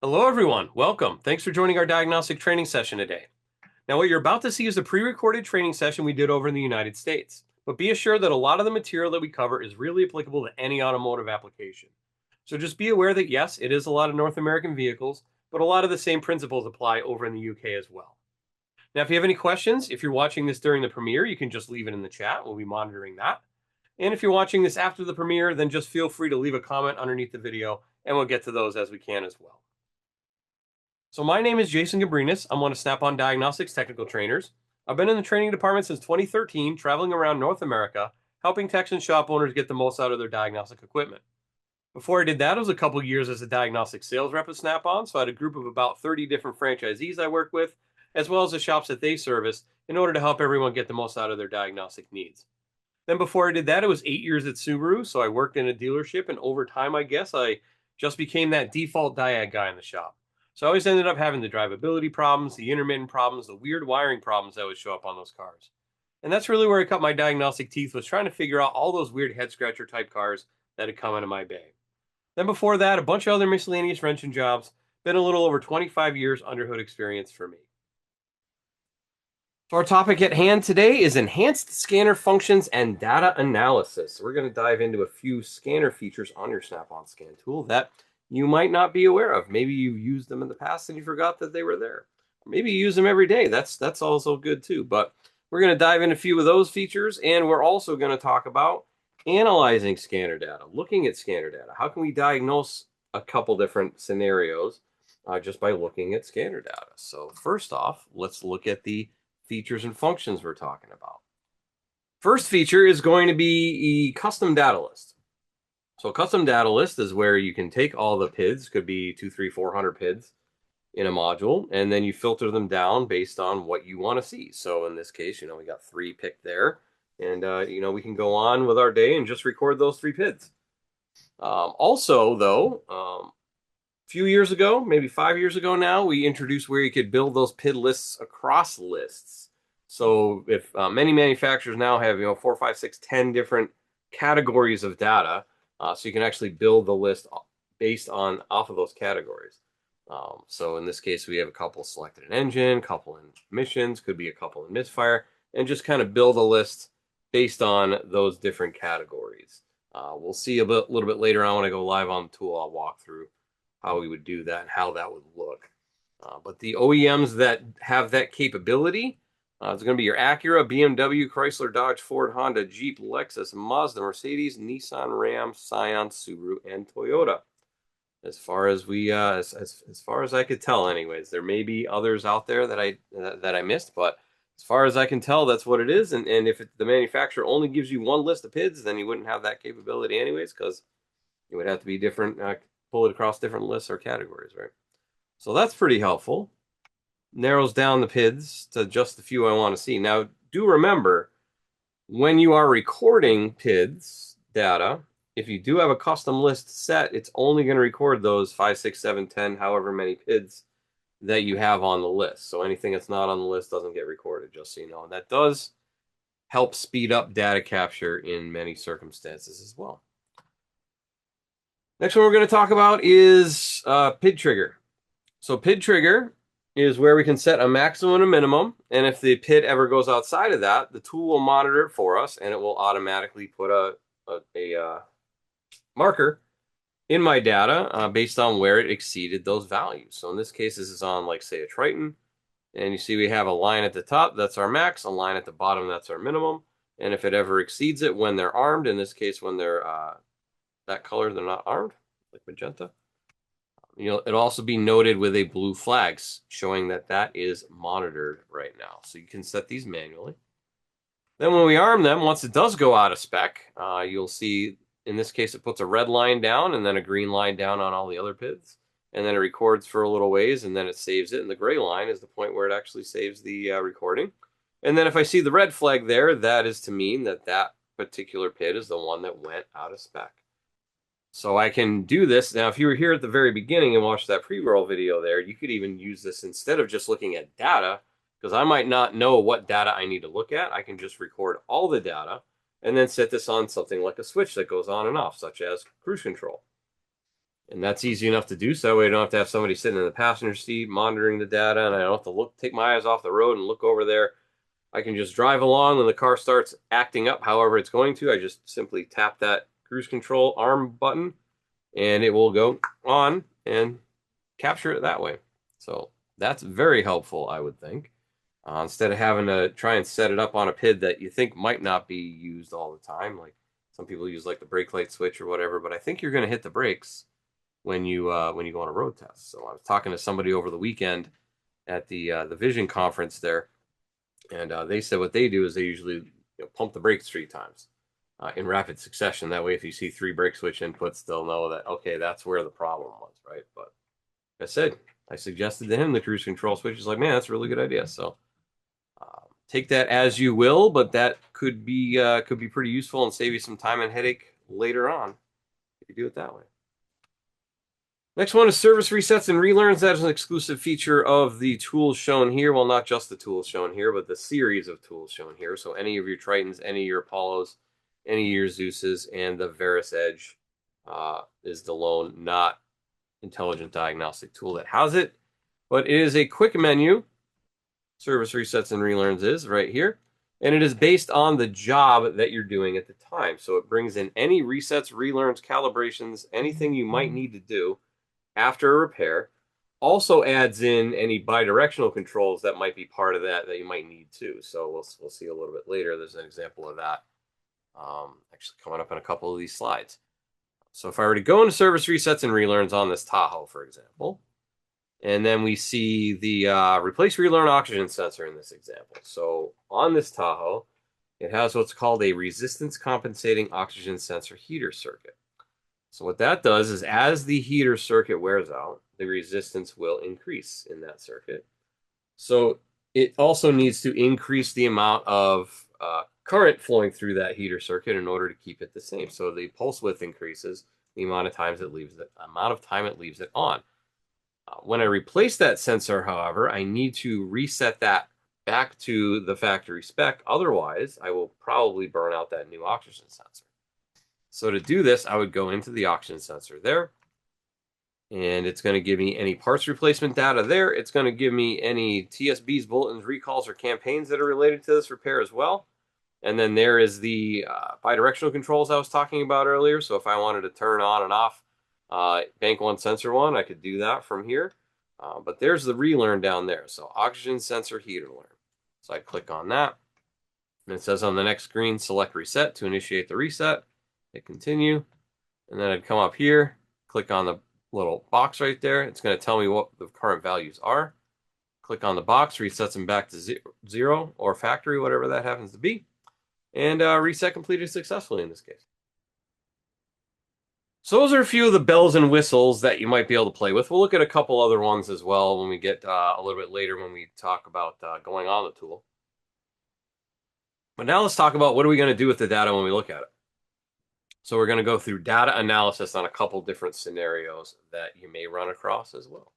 Hello, everyone. Welcome. Thanks for joining our diagnostic training session today. Now, what you're about to see is a pre-recorded training session we did over in the United States. But be assured that a lot of the material that we cover is really applicable to any automotive application. So just be aware that yes, it is a lot of North American vehicles, but a lot of the same principles apply over in the UK as well. Now, if you have any questions, if you're watching this during the premiere, you can just leave it in the chat. We'll be monitoring that. And if you're watching this after the premiere, then just feel free to leave a comment underneath the video, and we'll get to those as we can as well. So my name is Jason Gabrenas. I'm one of Snap-on Diagnostics technical trainers. I've been in the training department since 2013, traveling around North America, helping techs and shop owners get the most out of their diagnostic equipment. Before I did that, it was a couple years as a diagnostic sales rep at Snap-on, so I had a group of about 30 different franchisees I worked with, as well as the shops that they service, in order to help everyone get the most out of their diagnostic needs. Then before I did that, it was 8 years at Subaru, so I worked in a dealership, and over time, I guess, I just became that default diag guy in the shop. So I always ended up having the drivability problems, the intermittent problems, the weird wiring problems that would show up on those cars. And that's really where I cut my diagnostic teeth, was trying to figure out all those weird head scratcher type cars that had come into my bay. Then before that, a bunch of other miscellaneous wrenching jobs. Been a little over 25 years under hood experience for me. So our topic at hand today is enhanced scanner functions and data analysis. We're going to dive into a few scanner features on your Snap-on Scan tool that you might not be aware of. Maybe you used them in the past and you forgot that they were there. Maybe you use them every day. That's also good too. But we're going to dive into a few of those features, and we're also going to talk about analyzing scanner data, looking at scanner data. How can we diagnose a couple different scenarios just by looking at scanner data? So first off, let's look at the features and functions we're talking about. First feature is going to be a custom data list. So a custom data list is where you can take all the PIDs, could be 2, 3, 400 PIDs in a module, and then you filter them down based on what you want to see. So in this case, we got 3 picked there, and we can go on with our day and just record those 3 PIDs. Also, though, a few years ago, maybe 5 years ago now, we introduced where you could build those PID lists across lists. So if many manufacturers now have 4, 5, 6, 10 different categories of data, so you can actually build the list based on off of those categories. So in this case, we have a couple selected in engine, couple in emissions, could be a couple in misfire, and just kind of build a list based on those different categories. We'll see a little bit later on when I go live on the tool. I'll walk through how we would do that and how that would look. But the OEMs that have that capability, it's going to be your Acura, BMW, Chrysler, Dodge, Ford, Honda, Jeep, Lexus, Mazda, Mercedes, Nissan, Ram, Scion, Subaru, and Toyota. As far as as far as I could tell, anyways, there may be others out there that I missed, but as far as I can tell, that's what it is. And if the manufacturer only gives you one list of PIDs, then you wouldn't have that capability anyways, because it would have to be different, pull it across different lists or categories, right? So that's pretty helpful. Narrows down the PIDs to just the few I want to see. Now, do remember, when you are recording PIDs data, if you do have a custom list set, it's only going to record those 5, 6, 7, 10, however many PIDs that you have on the list. So anything that's not on the list doesn't get recorded, just so you know. And that does help speed up data capture in many circumstances as well. Next one we're going to talk about is PID trigger. So PID trigger is where we can set a maximum and a minimum, and if the PID ever goes outside of that, the tool will monitor it for us, and it will automatically put a marker in my data based on where it exceeded those values. So in this case, this is on, like, say, a Triton, and you see we have a line at the top, that's our max, a line at the bottom, that's our minimum, and if it ever exceeds it when they're armed, in this case when they're that color, they're not armed, like magenta, it'll also be noted with a blue flag showing that that is monitored right now. So you can set these manually. Then when we arm them, once it does go out of spec, you'll see, in this case, it puts a red line down and then a green line down on all the other PIDs. And then it records for a little ways, and then it saves it. And the gray line is the point where it actually saves the recording. And then if I see the red flag there, that is to mean that that particular PID is the one that went out of spec. So I can do this. Now, if you were here at the very beginning and watched that pre-roll video there, you could even use this instead of just looking at data, because I might not know what data I need to look at. I can just record all the data and then set this on something like a switch that goes on and off, such as cruise control. And that's easy enough to do, so that way I don't have to have somebody sitting in the passenger seat monitoring the data, and I don't have to take my eyes off the road and look over there. I can just drive along. When the car starts acting up however it's going to, I just simply tap that cruise control arm button, and it will go on and capture it that way. So that's very helpful, I would think. Instead of having to try and set it up on a PID that you think might not be used all the time, like some people use like the brake light switch or whatever, but I think you're going to hit the brakes when you go on a road test. So I was talking to somebody over the weekend at the Vision conference there, and they said what they do is they usually pump the brakes 3 times in rapid succession. That way, if you see 3 brake switch inputs, they'll know that okay, that's where the problem was, right? But like I said, I suggested to him the cruise control switch. He's like, man, that's a really good idea. So take that as you will, but that could be pretty useful and save you some time and headache later on if you do it that way. Next one is service resets and relearns. That is an exclusive feature of the tools shown here. Well, not just the tools shown here, but the series of tools shown here. So any of your Tritons, any of your Apollos, any of your Zeuses, and the Veris Edge is the lone not intelligent diagnostic tool that has it. But it is a quick menu. Service resets and relearns is right here. And it is based on the job that you're doing at the time. So it brings in any resets, relearns, calibrations, anything you might need to do after a repair. Also adds in any bidirectional controls that might be part of that you might need too. So we'll see a little bit later. There's an example of that actually coming up in a couple of these slides. So if I were to go into service resets and relearns on this Tahoe, for example, and then we see the replace relearn oxygen sensor in this example. So on this Tahoe, it has what's called a resistance compensating oxygen sensor heater circuit. So what that does is as the heater circuit wears out, the resistance will increase in that circuit. So it also needs to increase the amount of current flowing through that heater circuit in order to keep it the same. So the pulse width increases, the amount of time it leaves it on. When I replace that sensor, however, I need to reset that back to the factory spec. Otherwise, I will probably burn out that new oxygen sensor. So to do this, I would go into the oxygen sensor there, and it's going to give me any parts replacement data there. It's going to give me any TSBs, bulletins, recalls, or campaigns that are related to this repair as well. And then there is the bidirectional controls I was talking about earlier. So if I wanted to turn on and off bank 1, sensor 1, I could do that from here. But there's the relearn down there. So oxygen sensor heater learn. So I click on that. And it says on the next screen, select reset to initiate the reset. Hit continue, and then I'd come up here, click on the little box right there. It's going to tell me what the current values are. Click on the box, resets them back to 0 or factory, whatever that happens to be, and reset completed successfully in this case. So those are a few of the bells and whistles that you might be able to play with. We'll look at a couple other ones as well when we get a little bit later when we talk about going on the tool. But now let's talk about what are we going to do with the data when we look at it. So we're going to go through data analysis on a couple different scenarios that you may run across as well.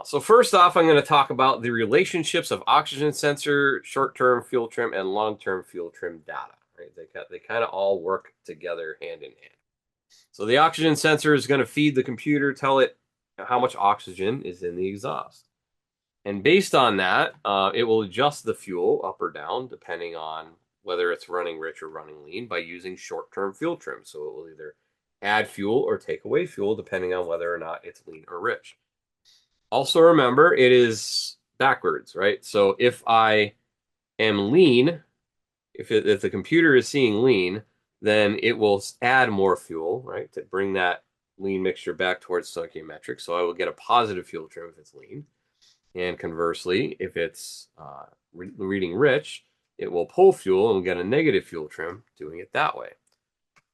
So first off, I'm going to talk about the relationships of oxygen sensor, short-term fuel trim, and long-term fuel trim data. Right? They kind of all work together hand in hand. So the oxygen sensor is going to feed the computer, tell it how much oxygen is in the exhaust. And based on that, it will adjust the fuel up or down depending on whether it's running rich or running lean by using short-term fuel trim. So it will either add fuel or take away fuel depending on whether or not it's lean or rich. Also remember, it is backwards, right? So if I am lean, if the computer is seeing lean, then it will add more fuel, right, to bring that lean mixture back towards stoichiometric. So I will get a positive fuel trim if it's lean. And conversely, if it's reading rich, it will pull fuel and get a negative fuel trim doing it that way.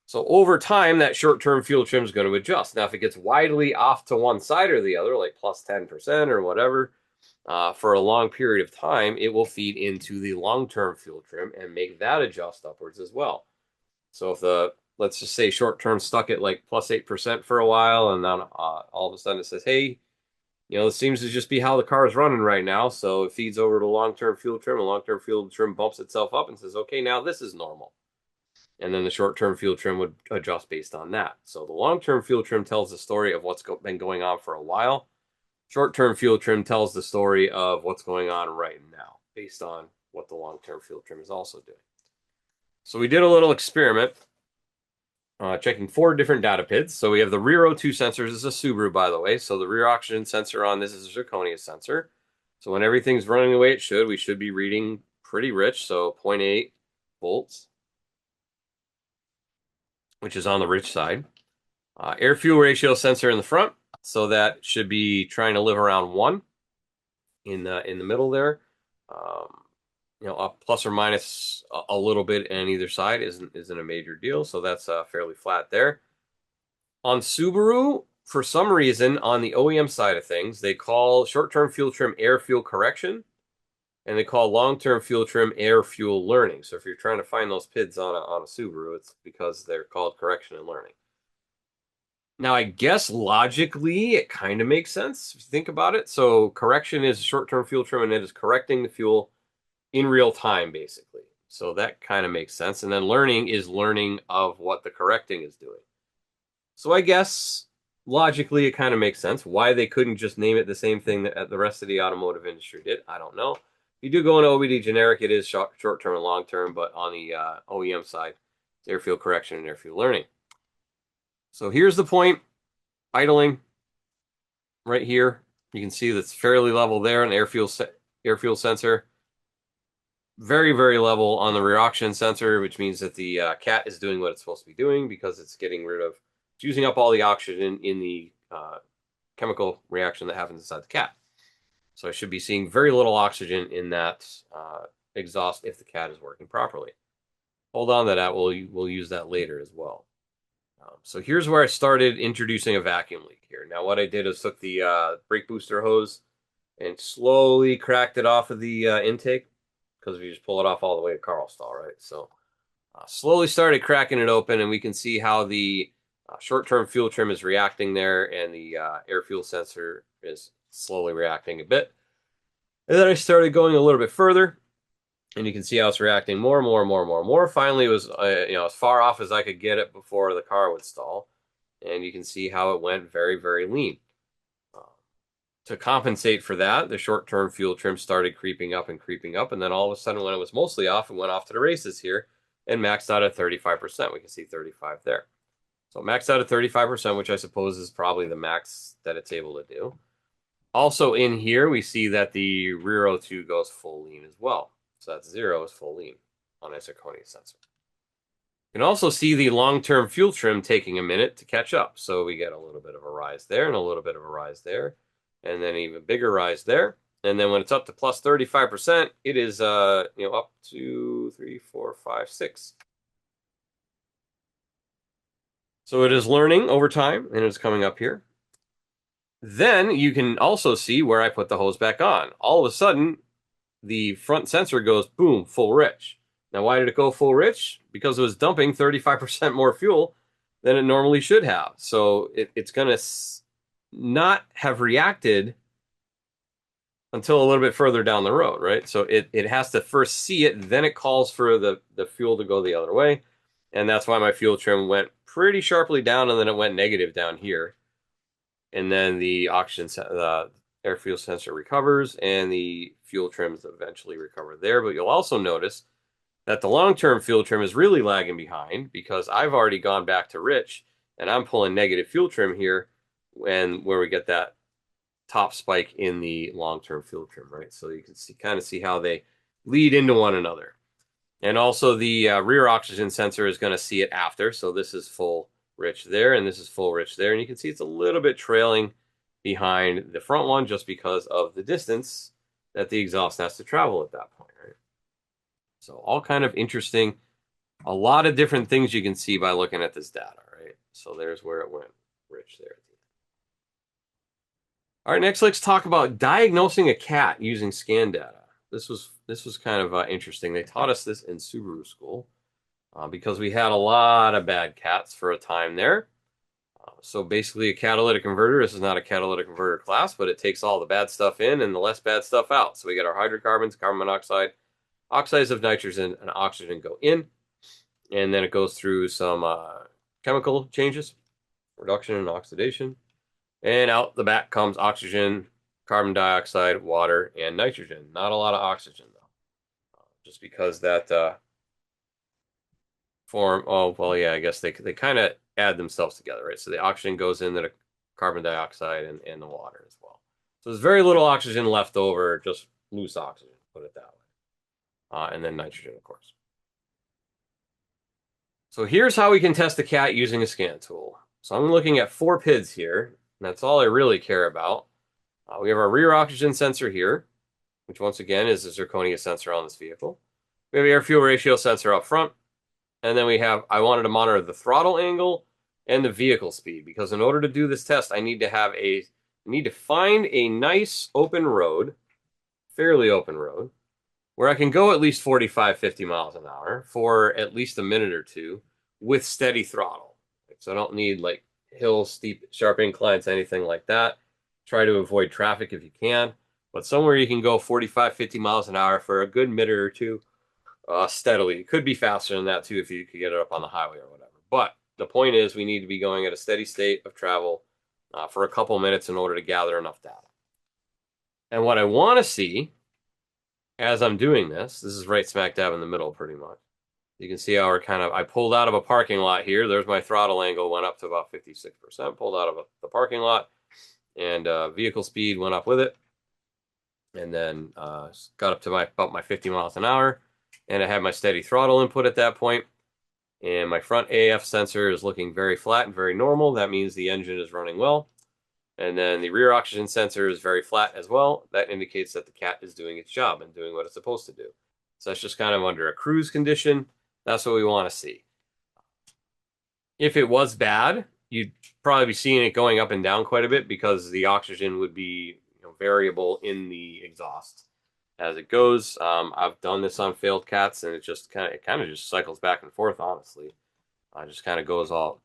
So over time, that short-term fuel trim is going to adjust. Now, if it gets widely off to one side or the other, like plus 10% or whatever, for a long period of time, it will feed into the long-term fuel trim and make that adjust upwards as well. So if let's just say short-term stuck at like plus 8% for a while, and then all of a sudden it says, hey, it seems to just be how the car is running right now. So it feeds over to long-term fuel trim, and long-term fuel trim bumps itself up and says, okay, now this is normal. And then the short-term field trim would adjust based on that. So the long-term field trim tells the story of what's been going on for a while. Short-term field trim tells the story of what's going on right now based on what the long-term field trim is also doing. So we did a little experiment checking 4 different data PIDs. So we have the rear O2 sensors. This is a Subaru, by the way. So the rear oxygen sensor on this is a zirconia sensor. So when everything's running the way it should, we should be reading pretty rich. So 0.8 volts, which is on the rich side. Air fuel ratio sensor in the front. So that should be trying to live around 1 in the middle there. Up plus or minus a little bit on either side isn't a major deal. So that's fairly flat there. On Subaru, for some reason, on the OEM side of things, they call short-term fuel trim air fuel correction, and they call long-term fuel trim air fuel learning. So if you're trying to find those PIDs on a Subaru, it's because they're called correction and learning. Now, I guess logically, it kind of makes sense if you think about it. So correction is short-term fuel trim, and it is correcting the fuel in real time, basically. So that kind of makes sense. And then learning is learning of what the correcting is doing. So I guess logically, it kind of makes sense. Why they couldn't just name it the same thing that the rest of the automotive industry did, I don't know. You do go into OBD generic, it is short-term and long-term, but on the OEM side, it's air fuel correction and air fuel learning. So here's the point, idling right here. You can see that's fairly level there on the air fuel sensor. Very, very level on the rear oxygen sensor, which means that the cat is doing what it's supposed to be doing because it's getting rid of, it's using up all the oxygen in the chemical reaction that happens inside the cat. So I should be seeing very little oxygen in that exhaust if the cat is working properly. Hold on to that. We'll use that later as well. So here's where I started introducing a vacuum leak here. Now what I did is took the brake booster hose and slowly cracked it off of the intake, because if you just pull it off all the way to Carlstall, right? So slowly started cracking it open, and we can see how the short-term fuel trim is reacting there, and the air fuel sensor is slowly reacting a bit. And then I started going a little bit further, and you can see how it's reacting more and more and more and more and more. Finally, it was as far off as I could get it before the car would stall, and you can see how it went very, very lean. To compensate for that, the short-term fuel trim started creeping up, and then all of a sudden, when it was mostly off, it went off to the races here and maxed out at 35%. We can see 35 there. So maxed out at 35%, which I suppose is probably the max that it's able to do. Also in here, we see that the rear O2 goes full lean as well. So that's 0 is full lean on a zirconia sensor. You can also see the long-term fuel trim taking a minute to catch up. So we get a little bit of a rise there and a little bit of a rise there, and then even bigger rise there. And then when it's up to plus 35%, it is up to 3, 4, 5, 6. So it is learning over time, and it's coming up here. Then you can also see where I put the hose back on. All of a sudden, the front sensor goes, boom, full rich. Now, why did it go full rich? Because it was dumping 35% more fuel than it normally should have. So it's going to not have reacted until a little bit further down the road, right? So it has to first see it, then it calls for the fuel to go the other way. And that's why my fuel trim went pretty sharply down, and then it went negative down here. And then the air fuel sensor recovers, and the fuel trims eventually recover there. But you'll also notice that the long-term fuel trim is really lagging behind, because I've already gone back to rich, and I'm pulling negative fuel trim here, and where we get that top spike in the long-term fuel trim, right? So you can kind of see how they lead into one another. And also the rear oxygen sensor is going to see it after. So this is full rich there, and this is full rich there. And you can see it's a little bit trailing behind the front one just because of the distance that the exhaust has to travel at that point, right? So all kind of interesting, a lot of different things you can see by looking at this data, right? So there's where it went rich there. All right, next let's talk about diagnosing a cat using scan data. This was kind of interesting. They taught us this in Subaru school because we had a lot of bad cats for a time there. So basically a catalytic converter, this is not a catalytic converter class, but it takes all the bad stuff in and the less bad stuff out. So we get our hydrocarbons, carbon monoxide, oxides of nitrogen, and oxygen go in. and then it goes through some chemical changes, reduction and oxidation, and out the back comes oxygen, carbon dioxide, water, and nitrogen. Not a lot of oxygen though, just because that form. Oh well, yeah, I guess they kind of add themselves together, right? So the oxygen goes into the carbon dioxide and the water as well. So there's very little oxygen left over, just loose oxygen, put it that way, and then nitrogen, of course. So here's how we can test the cat using a scan tool. So I'm looking at 4 PIDs here, and that's all I really care about. We have our rear oxygen sensor here, which once again is a zirconia sensor on this vehicle. We have air fuel ratio sensor up front, and then we have, I wanted to monitor the throttle angle and the vehicle speed, because in order to do this test, I need to find a nice open road, fairly open road, where I can go at least 45, 50 miles an hour for at least a minute or two with steady throttle. So I don't need like hills, steep, sharp inclines, anything like that. Try to avoid traffic if you can, but somewhere you can go 45, 50 miles an hour for a good minute or two steadily. It could be faster than that too if you could get it up on the highway or whatever. But the point is, we need to be going at a steady state of travel for a couple minutes in order to gather enough data. And what I want to see as I'm doing this is right smack dab in the middle pretty much. You can see how we're I pulled out of a parking lot here. There's my throttle angle, went up to about 56%, pulled out of the parking lot, and vehicle speed went up with it. And then got up to about my 50 miles an hour, and I had my steady throttle input at that point. And my front AF sensor is looking very flat and very normal. That means the engine is running well. And then the rear oxygen sensor is very flat as well. That indicates that the cat is doing its job and doing what it's supposed to do. So that's just kind of under a cruise condition. That's what we want to see. If it was bad, you'd probably be seeing it going up and down quite a bit because the oxygen would be variable in the exhaust as it goes. I've done this on failed cats, and it kind of just cycles back and forth. Honestly, just kind of goes all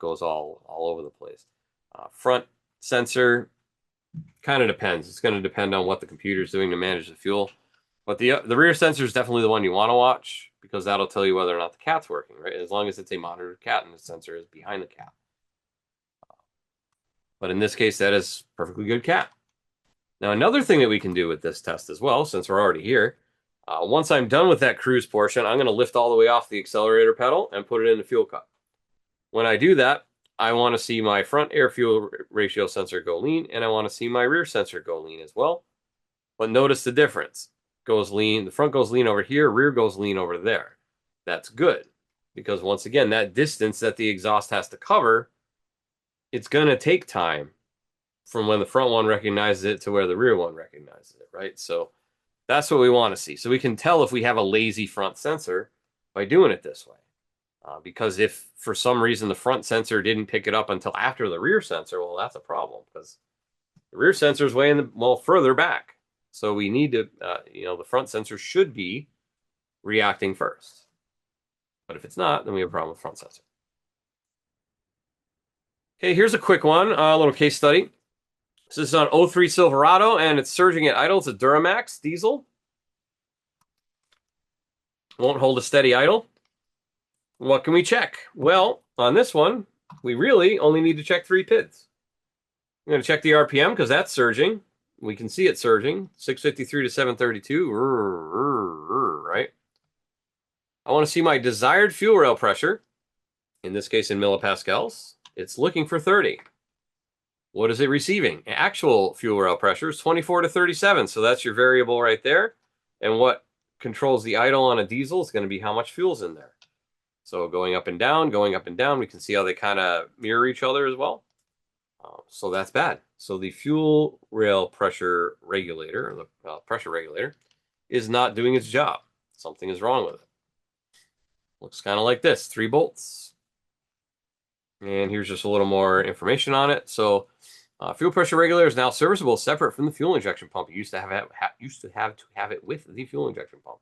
over the place. Front sensor kind of depends. It's going to depend on what the computer is doing to manage the fuel. But the rear sensor is definitely the one you want to watch because that'll tell you whether or not the cat's working, right? As long as it's a monitored cat and the sensor is behind the cat. But in this case, that is a perfectly good cat. Now, another thing that we can do with this test as well, since we're already here, once I'm done with that cruise portion, I'm going to lift all the way off the accelerator pedal and put it in the fuel cup. When I do that, I want to see my front air fuel ratio sensor go lean, and I want to see my rear sensor go lean as well. But notice the difference. Goes lean, the front goes lean over here, rear goes lean over there. That's good, because once again, that distance that the exhaust has to cover, it's going to take time from when the front one recognizes it to where the rear one recognizes it, right? So that's what we want to see. So we can tell if we have a lazy front sensor by doing it this way. Because if for some reason the front sensor didn't pick it up until after the rear sensor, well, that's a problem because the rear sensor is way further back. So we need to, the front sensor should be reacting first. But if it's not, then we have a problem with front sensor. Okay, here's a quick one, a little case study. So this is on 03 Silverado, and it's surging at idle. It's a Duramax diesel. Won't hold a steady idle. What can we check? Well, on this one, we really only need to check 3 PIDs. I'm going to check the RPM because that's surging. We can see it surging, 653 to 732, right? I want to see my desired fuel rail pressure, in this case in millipascals. It's looking for 30. What is it receiving? Actual fuel rail pressure is 24 to 37, so that's your variable right there. And what controls the idle on a diesel is going to be how much fuel's in there. So going up and down, we can see how they kind of mirror each other as well. So that's bad. So the fuel rail pressure regulator, or the pressure regulator, is not doing its job. Something is wrong with it. Looks kind of like this, 3 bolts. And here's just a little more information on it. So fuel pressure regulator is now serviceable separate from the fuel injection pump. You used to have it with the fuel injection pump.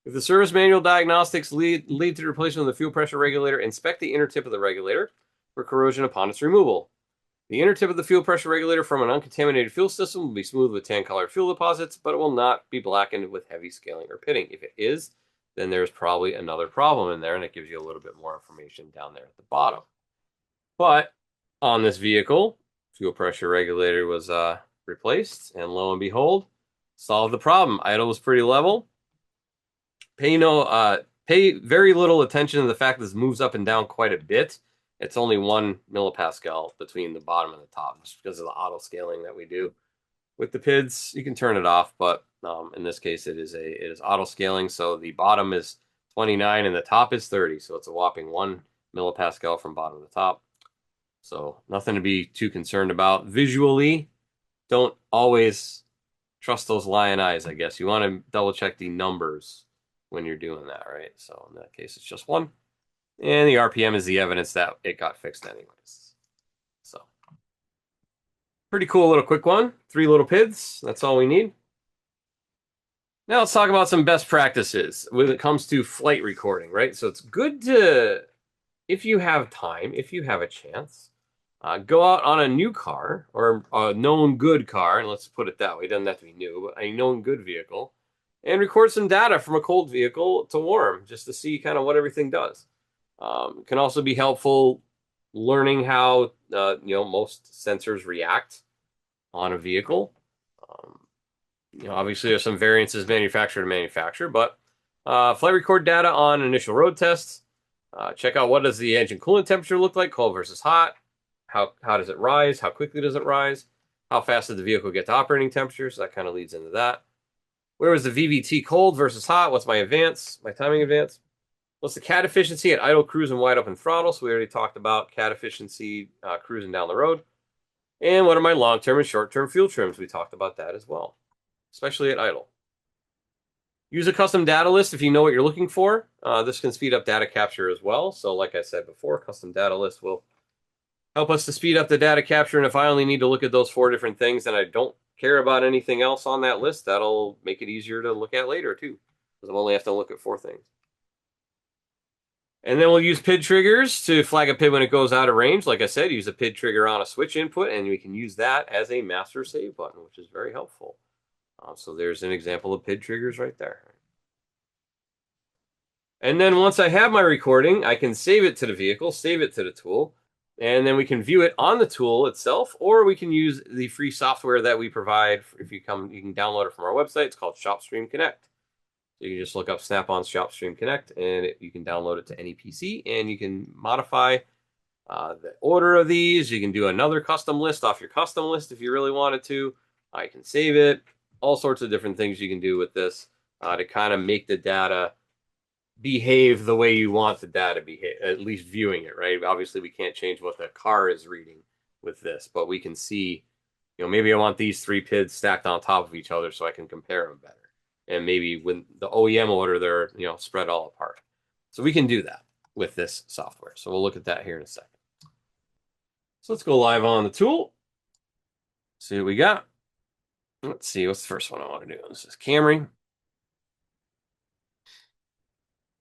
If the service manual diagnostics lead to the replacement of the fuel pressure regulator, inspect the inner tip of the regulator for corrosion upon its removal. The inner tip of the fuel pressure regulator from an uncontaminated fuel system will be smooth with tan-colored fuel deposits, but it will not be blackened with heavy scaling or pitting. If it is, then there's probably another problem in there, and it gives you a little bit more information down there at the bottom. But on this vehicle, fuel pressure regulator was replaced, and lo and behold, solved the problem. Idle was pretty level. Pay very little attention to the fact that this moves up and down quite a bit. It's only 1 millipascal between the bottom and the top, just because of the auto scaling that we do. With the PIDs, you can turn it off, but in this case, it is auto scaling. So the bottom is 29 and the top is 30. So it's a whopping 1 millipascal from bottom to top. So nothing to be too concerned about. Visually, don't always trust those lion eyes, I guess. You want to double check the numbers when you're doing that, right? So in that case, it's just 1. And the RPM is the evidence that it got fixed anyways. So pretty cool little quick one. 3 little PIDs. That's all we need. Now let's talk about some best practices when it comes to flight recording, right? So it's good to, if you have time, if you have a chance, go out on a new car or a known good car, and let's put it that way. It doesn't have to be new, but a known good vehicle, and record some data from a cold vehicle to warm, just to see kind of what everything does. It can also be helpful learning how most sensors react on a vehicle. Obviously there's some variances manufacturer to manufacturer, but flight record data on initial road tests. Check out what does the engine coolant temperature look like, cold versus hot. How does it rise? How quickly does it rise? How fast did the vehicle get to operating temperature? So that kind of leads into that. Where was the VVT cold versus hot? What's my advance, my timing advance? What's the CAT efficiency at idle, cruise, and wide open throttle? So we already talked about CAT efficiency cruising down the road. And what are my long-term and short-term fuel trims? We talked about that as well, especially at idle. Use a custom data list if you know what you're looking for. This can speed up data capture as well. So like I said before, custom data list will help us to speed up the data capture. And if I only need to look at those 4 different things and I don't care about anything else on that list, that'll make it easier to look at later too, because I'll only have to look at 4 things. And then we'll use PID triggers to flag a PID when it goes out of range. Like I said, use a PID trigger on a switch input, and we can use that as a master save button, which is very helpful. So there's an example of PID triggers right there. And then once I have my recording, I can save it to the vehicle, save it to the tool, and then we can view it on the tool itself, or we can use the free software that we provide. If you come, you can download it from our website. It's called ShopStream Connect. So you can just look up Snap-on ShopStream Connect, and you can download it to any PC, and you can modify the order of these. You can do another custom list off your custom list if you really wanted to. You can save it. All sorts of different things you can do with this to kind of make the data behave the way you want the data to behave, at least viewing it, right? Obviously, we can't change what the car is reading with this, but we can see, maybe I want these 3 PIDs stacked on top of each other so I can compare them better. And maybe when the OEM order, they're, spread all apart. So we can do that with this software. So we'll look at that here in a second. So let's go live on the tool. See what we got. Let's see, what's the first one I want to do? This is Camry.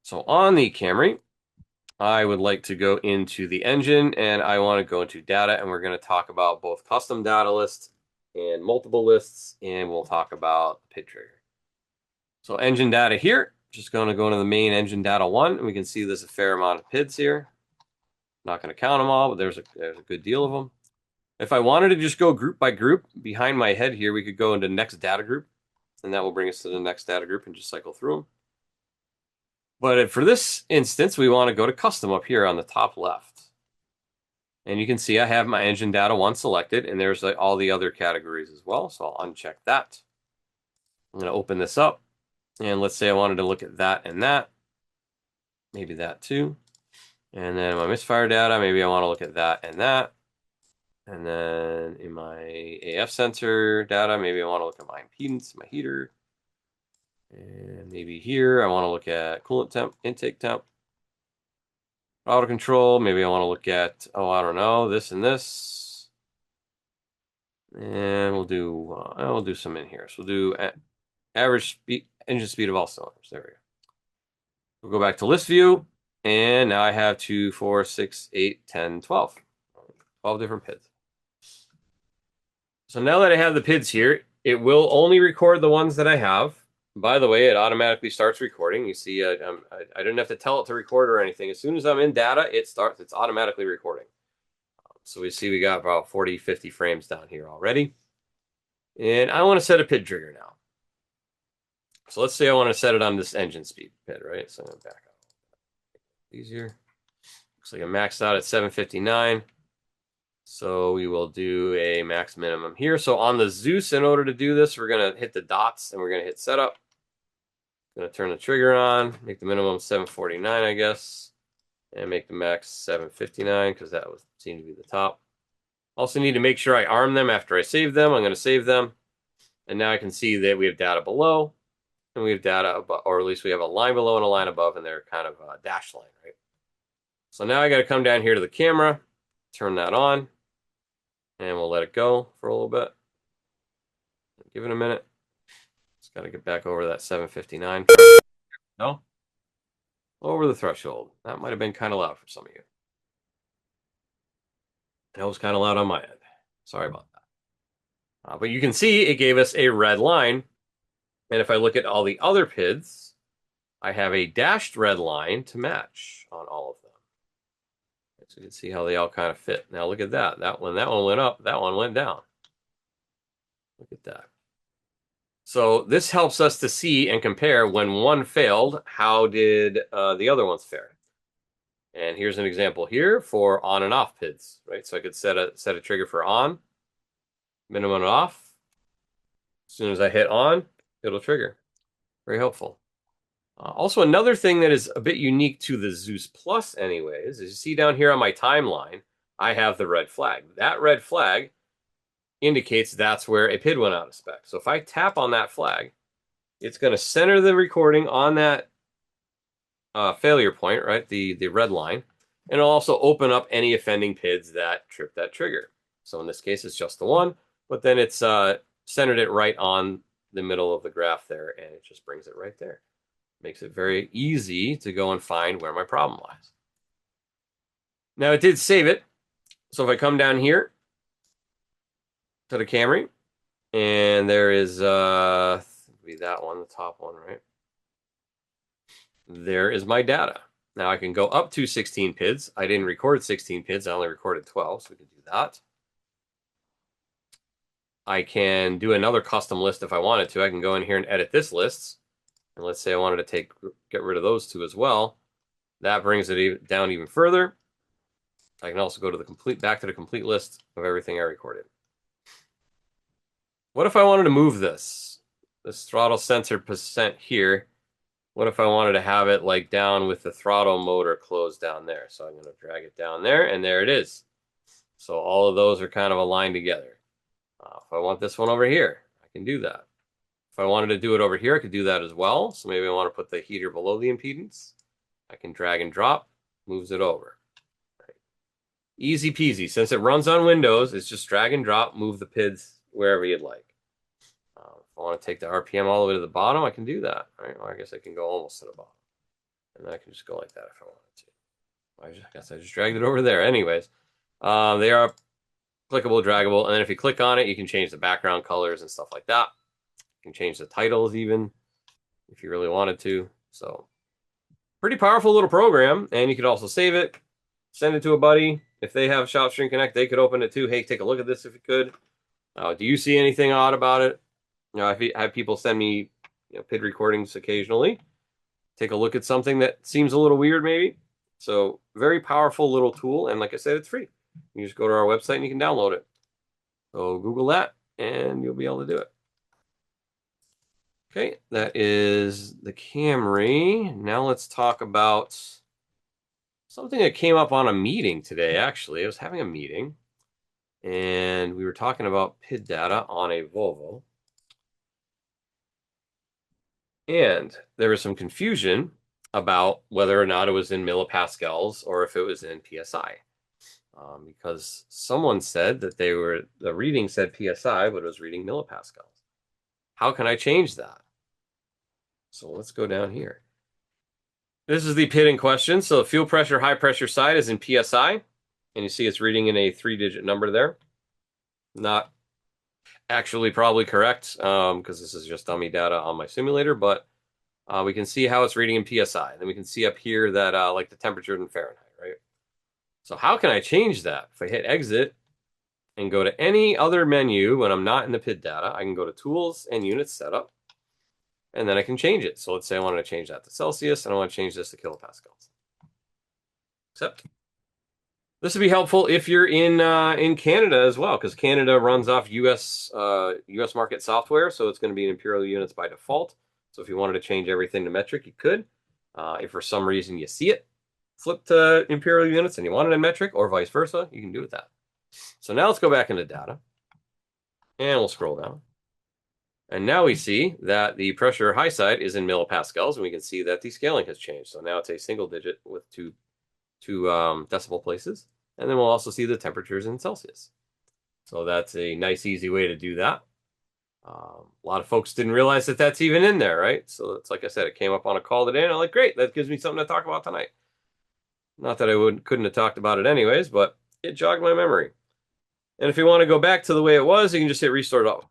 So on the Camry, I would like to go into the engine, and I want to go into data, and we're going to talk about both custom data lists and multiple lists, and we'll talk about the PID trigger. So engine data here, just going to go into the main engine data 1, and we can see there's a fair amount of PIDs here. Not going to count them all, but there's a good deal of them. If I wanted to just go group by group behind my head here, we could go into next data group, and that will bring us to the next data group and just cycle through them. But for this instance, we want to go to custom up here on the top left. And you can see I have my engine data 1 selected, and there's all the other categories as well. So I'll uncheck that. I'm going to open this up. And let's say I wanted to look at that and that. Maybe that too. And then my misfire data, maybe I want to look at that and that. And then in my AF sensor data, maybe I want to look at my impedance, my heater. And maybe here I want to look at coolant temp, intake temp, auto control. Maybe I want to look at, I don't know, this and this. And we'll do some in here. So we'll do average speed, engine speed of all cylinders. There we go. We'll go back to list view. And now I have 2, 4, 6, 8, 10, 12. 12 different PIDs. So now that I have the PIDs here, it will only record the ones that I have. By the way, it automatically starts recording. You see, I didn't have to tell it to record or anything. As soon as I'm in data, it starts. It's automatically recording. So we see we got about 40, 50 frames down here already. And I want to set a PID trigger now. So let's say I want to set it on this engine speed PID, right? So I'm going to back up. Easier. Looks like I'm maxed out at 759. So we will do a max minimum here. So on the Zeus, in order to do this, we're going to hit the dots and we're going to hit setup. Going to turn the trigger on, make the minimum 749, I guess, and make the max 759 because that would seem to be the top. Also need to make sure I arm them after I save them. I'm going to save them. And now I can see that we have data below and we have data above, or at least we have a line below and a line above, and they're kind of a dashed line, right? So now I got to come down here to the camera, turn that on, and we'll let it go for a little bit. Give it a minute. Just got to get back over that 759. No? Over the threshold. That might have been kind of loud for some of you. That was kind of loud on my end. Sorry about that. But you can see it gave us a red line. And if I look at all the other PIDs, I have a dashed red line to match on all of them. So you can see how they all kind of fit. Now look at that. That one went up, that one went down. Look at that. So this helps us to see and compare when one failed, how did the other ones fare? And here's an example here for on and off PIDs, right? So I could set a trigger for on, minimum and off. As soon as I hit on, it'll trigger. Very helpful. Also, another thing that is a bit unique to the Zeus Plus anyways, is you see down here on my timeline, I have the red flag. That red flag indicates that's where a PID went out of spec. So if I tap on that flag, it's going to center the recording on that failure point, right? The red line. And it'll also open up any offending PIDs that trip that trigger. So in this case, it's just the one, but then it's centered it right on the middle of the graph there, and it just brings it right there. Makes it very easy to go and find where my problem lies. Now it did save it. So if I come down here to the Camry, and there is be that one, the top one, right? There is my data. Now I can go up to 16 PIDs. I didn't record 16 PIDs. I only recorded 12, so we can do that. I can do another custom list if I wanted to. I can go in here and edit this list. And let's say I wanted to get rid of those two as well. That brings it down even further. I can also go to back to the complete list of everything I recorded. What if I wanted to move this throttle sensor percent here? What if I wanted to have it like down with the throttle motor closed down there? So I'm going to drag it down there, and there it is. So all of those are kind of aligned together. If I want this one over here, I can do that. If I wanted to do it over here, I could do that as well. So maybe I want to put the heater below the impedance. I can drag and drop, moves it over. Right. Easy peasy. Since it runs on Windows, it's just drag and drop, move the PIDs wherever you'd like. If I want to take the RPM all the way to the bottom, I can do that. Right? Well, I guess I can go almost to the bottom. And then I can just go like that if I wanted to. I guess I just dragged it over there. Anyways, they are clickable, draggable. And then if you click on it, you can change the background colors and stuff like that. You can change the titles even if you really wanted to. So pretty powerful little program. And you could also save it, send it to a buddy. If they have ShopStream Connect, they could open it too. Hey, take a look at this if you could. Do you see anything odd about it? I have people send me PID recordings occasionally. Take a look at something that seems a little weird maybe. So very powerful little tool. And like I said, it's free. You just go to our website and you can download it. So Google that and you'll be able to do it. Okay, that is the Camry. Now let's talk about something that came up on a meeting today, actually. I was having a meeting, and we were talking about PID data on a Volvo. And there was some confusion about whether or not it was in millipascals or if it was in PSI. Because someone said that the reading said PSI, but it was reading millipascals. How can I change that? So let's go down here. This is the PID in question. So fuel pressure, high pressure side is in PSI. And you see it's reading in a 3-digit number there. Not Actually, probably correct, because this is just dummy data on my simulator, but we can see how it's reading in PSI. Then we can see up here that like the temperature in Fahrenheit, right? So how can I change that? If I hit exit and go to any other menu when I'm not in the PID data, I can go to Tools and Units Setup, and then I can change it. So let's say I wanted to change that to Celsius, and I want to change this to kilopascals. Accept. This would be helpful if you're in Canada as well, because Canada runs off US market software, so it's going to be in imperial units by default. So if you wanted to change everything to metric, you could. If for some reason you see it flip to imperial units and you want it in metric, or vice versa, you can do with that. So now let's go back into data, and we'll scroll down. And now we see that the pressure high side is in millipascals, and we can see that the scaling has changed. So now it's a single digit with two decimal places. And then we'll also see the temperatures in Celsius. So that's a nice, easy way to do that. A lot of folks didn't realize that that's even in there, right? So it's like I said, it came up on a call today, and I'm like, great, that gives me something to talk about tonight. Not that I couldn't have talked about it anyways, but it jogged my memory. And if you want to go back to the way it was, you can just hit restore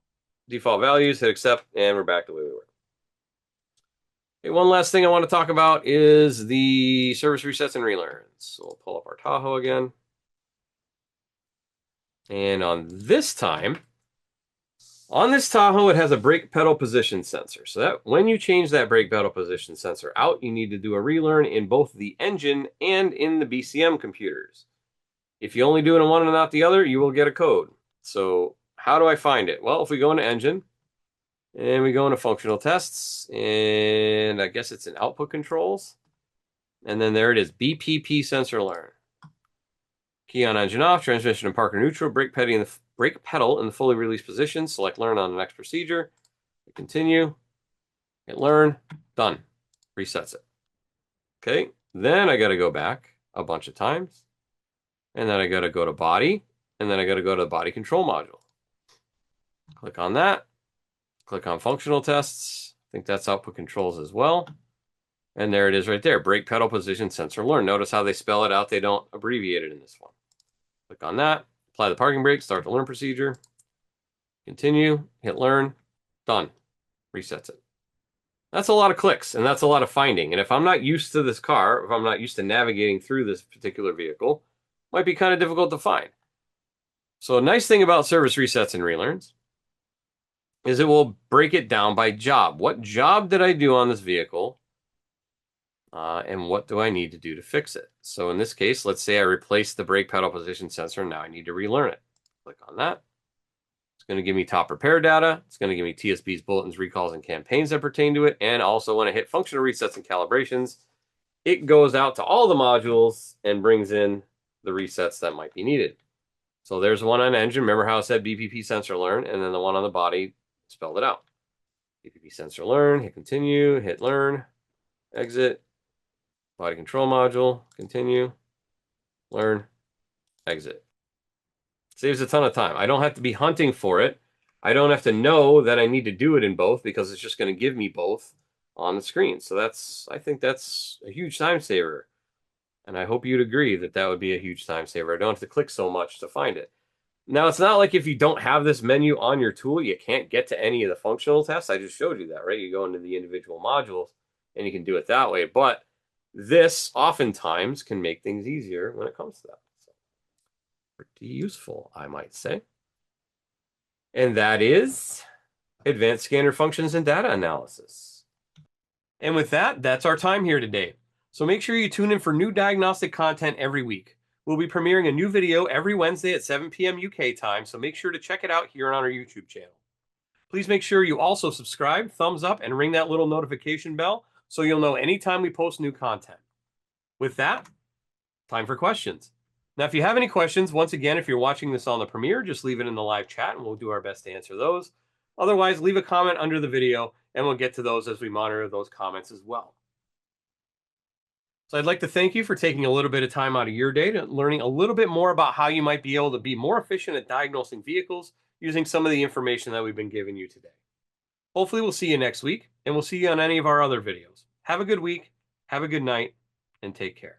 default values, hit accept, and we're back the way we were. Okay, one last thing I want to talk about is the service resets and relearns. So we'll pull up our Tahoe again. And on this Tahoe, it has a brake pedal position sensor. So that when you change that brake pedal position sensor out, you need to do a relearn in both the engine and in the BCM computers. If you only do it in one and not the other, you will get a code. So how do I find it? Well, if we go into engine and we go into functional tests, and I guess it's in output controls, and then there it is, BPP sensor learn. Key on engine off, transmission and parker neutral, brake pedal in the fully released position. Select learn on the next procedure. Hit continue. Hit learn. Done. Resets it. Okay. Then I got to go back a bunch of times. And then I got to go to body. And then I got to go to the body control module. Click on that. Click on functional tests. I think that's output controls as well. And there it is right there. Brake pedal position sensor learn. Notice how they spell it out. They don't abbreviate it in this one. Click on that. Apply the parking brake. Start the learn procedure. Continue. Hit learn. Done. Resets it. That's a lot of clicks, and that's a lot of finding. And if I'm not used to this car, if I'm not used to navigating through this particular vehicle, it might be kind of difficult to find. So a nice thing about service resets and relearns is it will break it down by job. What job did I do on this vehicle? And what do I need to do to fix it? So in this case, let's say I replaced the brake pedal position sensor, and now I need to relearn it. Click on that. It's going to give me top repair data. It's going to give me TSB's bulletins, recalls, and campaigns that pertain to it. And also when I hit functional resets and calibrations, it goes out to all the modules and brings in the resets that might be needed. So there's one on engine. Remember how I said BPP sensor learn, and then the one on the body spelled it out. BPP sensor learn, hit continue, hit learn, exit, body control module, continue, learn, exit. Saves a ton of time. I don't have to be hunting for it. I don't have to know that I need to do it in both because it's just going to give me both on the screen. So I think that's a huge time saver. And I hope you'd agree that that would be a huge time saver. I don't have to click so much to find it. Now, it's not like if you don't have this menu on your tool, you can't get to any of the functional tests. I just showed you that, right? You go into the individual modules and you can do it that way. But this oftentimes can make things easier when it comes to that. So, pretty useful, I might say. And that is advanced scanner functions and data analysis. And with that, that's our time here today. So make sure you tune in for new diagnostic content every week. We'll be premiering a new video every Wednesday at 7 p.m. UK time, so make sure to check it out here on our YouTube channel. Please make sure you also subscribe, thumbs up, and ring that little notification bell so you'll know anytime we post new content. With that, time for questions. Now, if you have any questions, once again, if you're watching this on the premiere, just leave it in the live chat and we'll do our best to answer those. Otherwise, leave a comment under the video and we'll get to those as we monitor those comments as well. So I'd like to thank you for taking a little bit of time out of your day to learning a little bit more about how you might be able to be more efficient at diagnosing vehicles using some of the information that we've been giving you today. Hopefully we'll see you next week, and we'll see you on any of our other videos. Have a good week, have a good night, and take care.